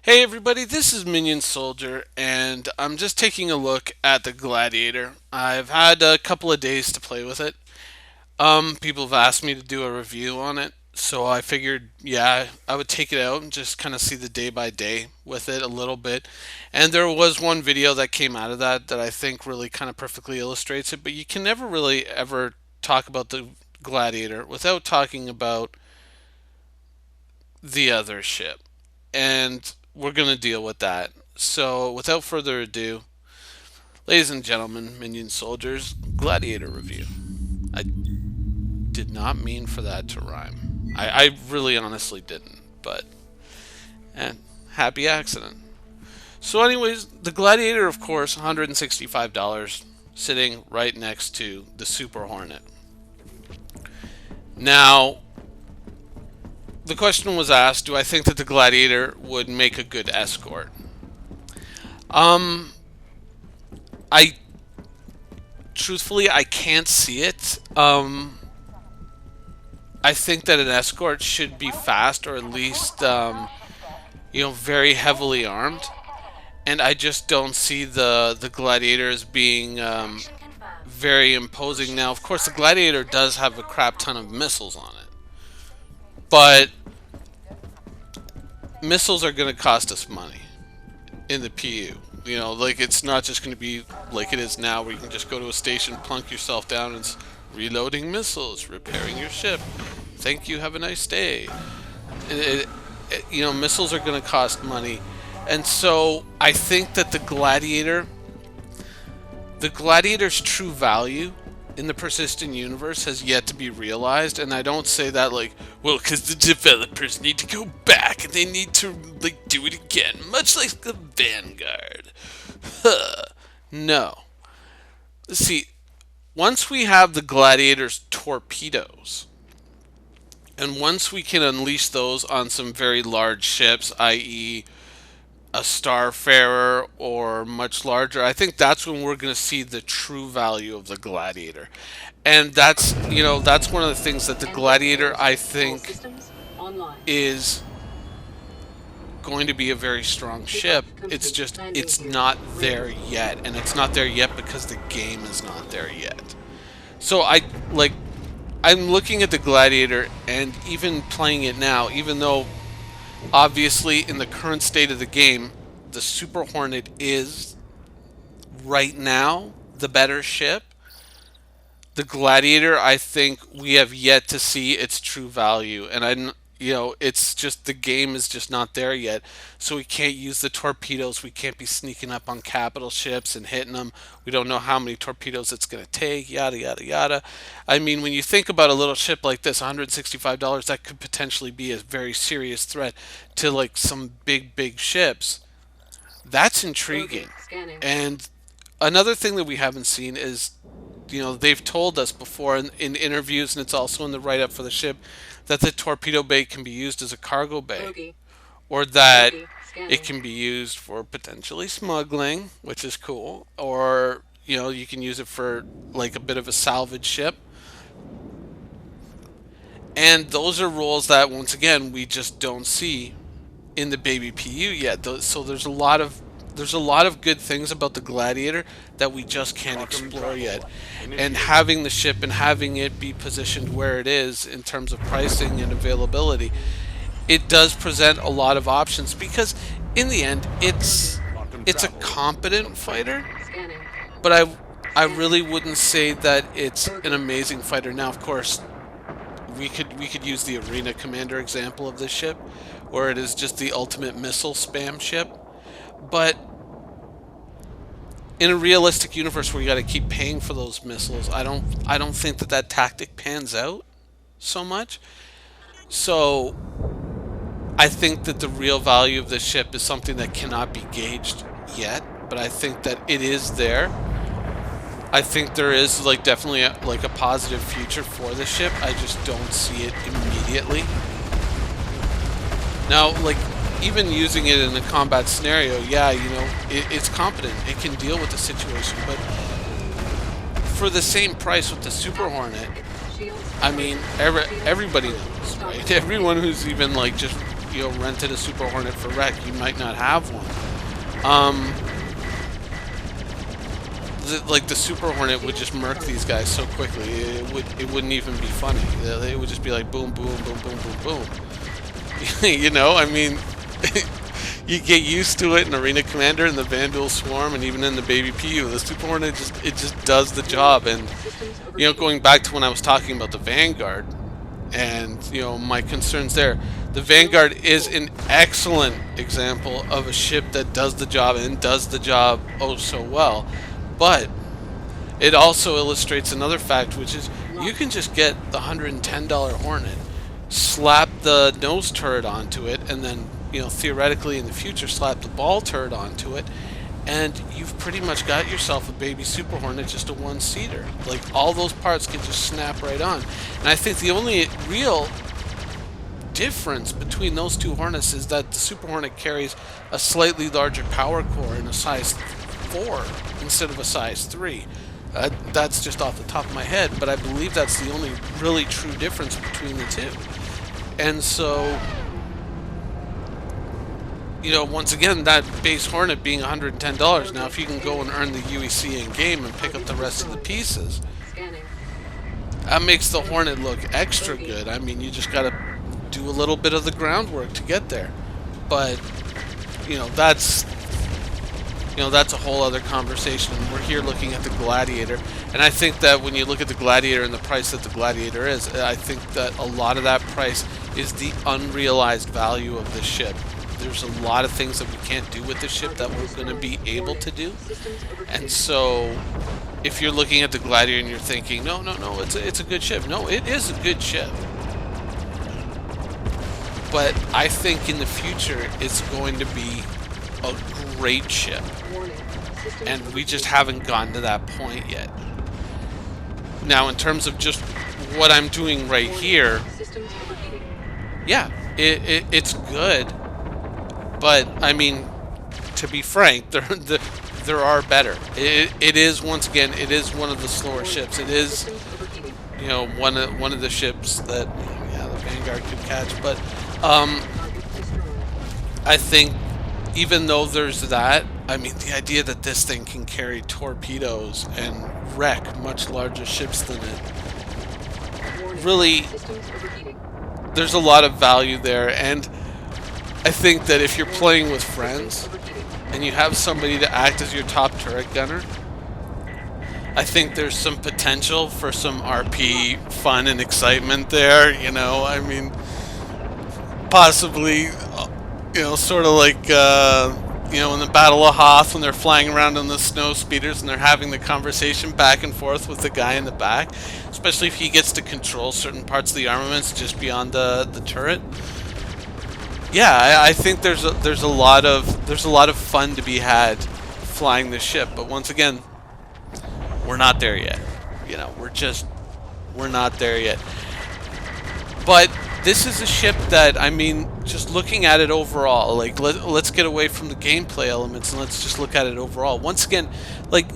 Hey everybody, this is Minion Soldier, and I'm just taking a look at the Gladiator. I've had a couple of days to play with it. People have asked me to do a review on it, so I figured, yeah, I would take it out and just kind of see the day by day with it a little bit. And there was one video that came out of that I think really kind of perfectly illustrates it, but you can never really ever talk about the Gladiator without talking about the other ship. And we're going to deal with that. So, without further ado, ladies and gentlemen, Minion Soldiers, Gladiator review. I did not mean for that to rhyme. I really honestly didn't, but and happy accident. So, anyways, the Gladiator, of course, $165, sitting right next to the Super Hornet. Now, the question was asked, do I think that the Gladiator would make a good escort? Um, I truthfully I can't see it. I think that an escort should be fast or at least very heavily armed, and I just don't see the Gladiators being very imposing. Now, of course, the Gladiator does have a crap ton of missiles on it, but missiles are going to cost us money in the PU. You know, like it's not just going to be like it is now, where you can just go to a station, plunk yourself down, and it's reloading missiles, repairing your ship. Thank you. Have a nice day. Missiles are going to cost money, and so I think that the Gladiator's true value in the persistent universe has yet to be realized. And I don't say that like, well, because the developers need to go back and they need to like do it again, much like the Vanguard. Huh. No. See, once we have the Gladiator's torpedoes, and once we can unleash those on some very large ships, i.e., a Starfarer or much larger, I think that's when we're going to see the true value of the Gladiator. And that's one of the things that the Gladiator, I think, is going to be a very strong ship. It's just, it's not there yet. And it's not there yet because the game is not there yet. So I'm looking at the Gladiator and even playing it now, even though obviously in the current state of the game, the Super Hornet is right now the better ship. The Gladiator, I think we have yet to see its true value, and it's just the game is just not there yet. So we can't use the torpedoes. We can't be sneaking up on capital ships and hitting them. We don't know how many torpedoes it's going to take. Yada yada yada. I mean, when you think about a little ship like this, $165, that could potentially be a very serious threat to like some big ships. That's intriguing. And another thing that we haven't seen is, they've told us before in interviews, and it's also in the write up for the ship, that the torpedo bay can be used as a cargo bay, or that it can be used for potentially smuggling, which is cool, or you can use it for like a bit of a salvage ship. And those are roles that once again we just don't see in the baby PU yet. So there's a lot of good things about the Gladiator that we just can't explore yet. And having the ship and having it be positioned where it is in terms of pricing and availability, it does present a lot of options, because in the end it's a competent fighter, but I really wouldn't say that it's an amazing fighter. Now, of course, we could use the Arena Commander example of this ship, where it is just the ultimate missile spam ship. But in a realistic universe where you got to keep paying for those missiles, I don't think that tactic pans out so much. So I think that the real value of this ship is something that cannot be gauged yet, but I think that it is there. I think there is like definitely a positive future for the ship. I just don't see it immediately. Now, like, even using it in a combat scenario, yeah, it's competent. It can deal with the situation, but for the same price with the Super Hornet, I mean, everybody knows, right? Everyone who's even like just rented a Super Hornet for wreck, you might not have one. Like the Super Hornet would just murk these guys so quickly. It wouldn't even be funny. It would just be like boom, boom, boom, boom, boom, boom. I mean, you get used to it in Arena Commander and the Vandal Swarm, and even in the Baby PU, the Super Hornet just does the job. And going back to when I was talking about the Vanguard, and my concerns there, the Vanguard is an excellent example of a ship that does the job and does the job oh so well. But it also illustrates another fact, which is you can just get the $110 Hornet, slap the nose turret onto it, and then theoretically in the future slap the ball turret onto it, and you've pretty much got yourself a baby Super Hornet, just a one-seater. Like, all those parts can just snap right on. And I think the only real difference between those two Hornets is that the Super Hornet carries a slightly larger power core in a size 4 instead of a size 3. That's just off the top of my head, but I believe that's the only really true difference between the two. And so, once again, that base Hornet being $110, now if you can go and earn the UEC in game and pick up the rest of the pieces, that makes the Hornet look extra good. I mean, you just gotta do a little bit of the groundwork to get there. But, that's a whole other conversation. We're here looking at the Gladiator, and I think that when you look at the Gladiator and the price that the Gladiator is, I think that a lot of that price is the unrealized value of this ship. There's a lot of things that we can't do with this ship that we're going to be able to do, and so if you're looking at the Gladiator and you're thinking, no, it's a good ship. No, it is a good ship. But I think in the future it's going to be a great ship, and we just haven't gotten to that point yet. Now, in terms of just what I'm doing right here, yeah, it's good, but I mean, to be frank, there are better. It is, once again, it is one of the slower ships. It is, one of the ships that, yeah, the Vanguard could catch, but I think even though there's that, I mean, the idea that this thing can carry torpedoes and wreck much larger ships than it, really, there's a lot of value there. And I think that if you're playing with friends and you have somebody to act as your top turret gunner, I think there's some potential for some RP fun and excitement there. I mean, possibly, sort of like, in the Battle of Hoth when they're flying around on the snow speeders and they're having the conversation back and forth with the guy in the back, especially if he gets to control certain parts of the armaments just beyond the turret. Yeah, I think there's a lot of fun to be had flying this ship, but once again, we're not there yet. We're not there yet. But this is a ship that, I mean, just looking at it overall, like, let's get away from the gameplay elements and let's just look at it overall. Once again, like,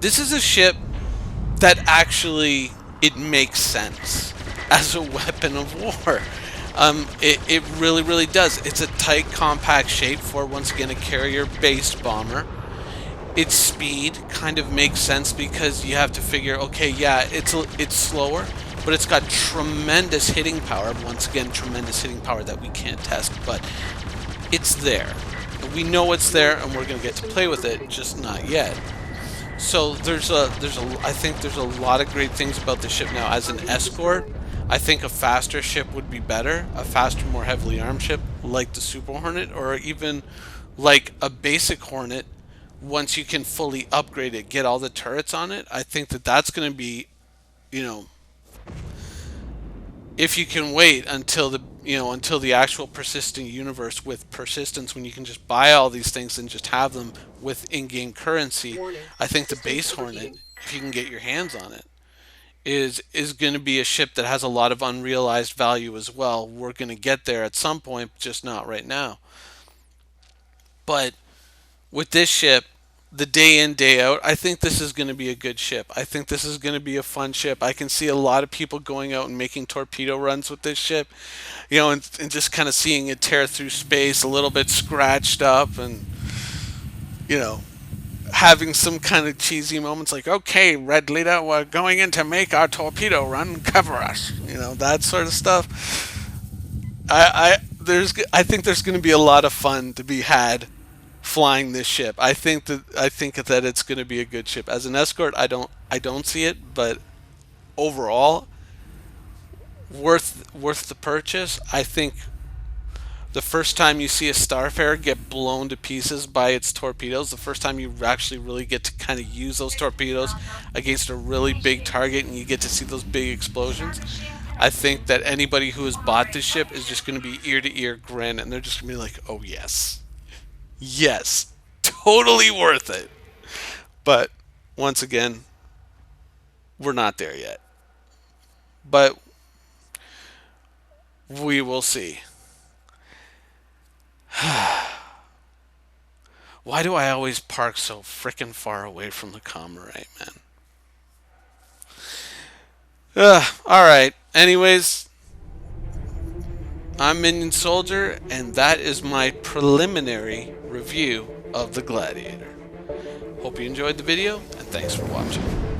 this is a ship that actually, it makes sense as a weapon of war. It really, really does. It's a tight, compact shape for, once again, a carrier-based bomber. Its speed kind of makes sense because you have to figure, okay, yeah, it's slower, but it's got tremendous hitting power. Once again, tremendous hitting power that we can't test, but it's there. We know it's there, and we're going to get to play with it, just not yet. So I think there's a lot of great things about the ship now. As an escort, I think a faster ship would be better. A faster, more heavily armed ship, like the Super Hornet, or even like a basic Hornet. Once you can fully upgrade it, get all the turrets on it, I think that that's going to be, if you can wait until the actual persistent universe with persistence, when you can just buy all these things and just have them with in-game currency, I think the base Hornet, if you can get your hands on it, is going to be a ship that has a lot of unrealized value as well. We're going to get there at some point, just not right now. But with this ship, the day in, day out, I think this is going to be a good ship. I think this is going to be a fun ship. I can see a lot of people going out and making torpedo runs with this ship, and just kind of seeing it tear through space, a little bit scratched up, and, you know, having some kind of cheesy moments like, okay, Red Leader, we're going in to make our torpedo run, cover us, that sort of stuff. I think there's going to be a lot of fun to be had flying this ship. I think that it's going to be a good ship. As an escort, I don't see it, but overall, worth the purchase. I think the first time you see a Starfarer get blown to pieces by its torpedoes, the first time you actually really get to kind of use those torpedoes against a really big target and you get to see those big explosions, I think that anybody who has bought this ship is just going to be ear to ear grin, and they're just going to be like, oh, yes. Yes. Totally worth it. But once again, we're not there yet. But we will see. Why do I always park so frickin' far away from the Comrade, man? Alright. Anyways, I'm Minion Soldier, and that is my preliminary review of the Gladiator. Hope you enjoyed the video, and thanks for watching.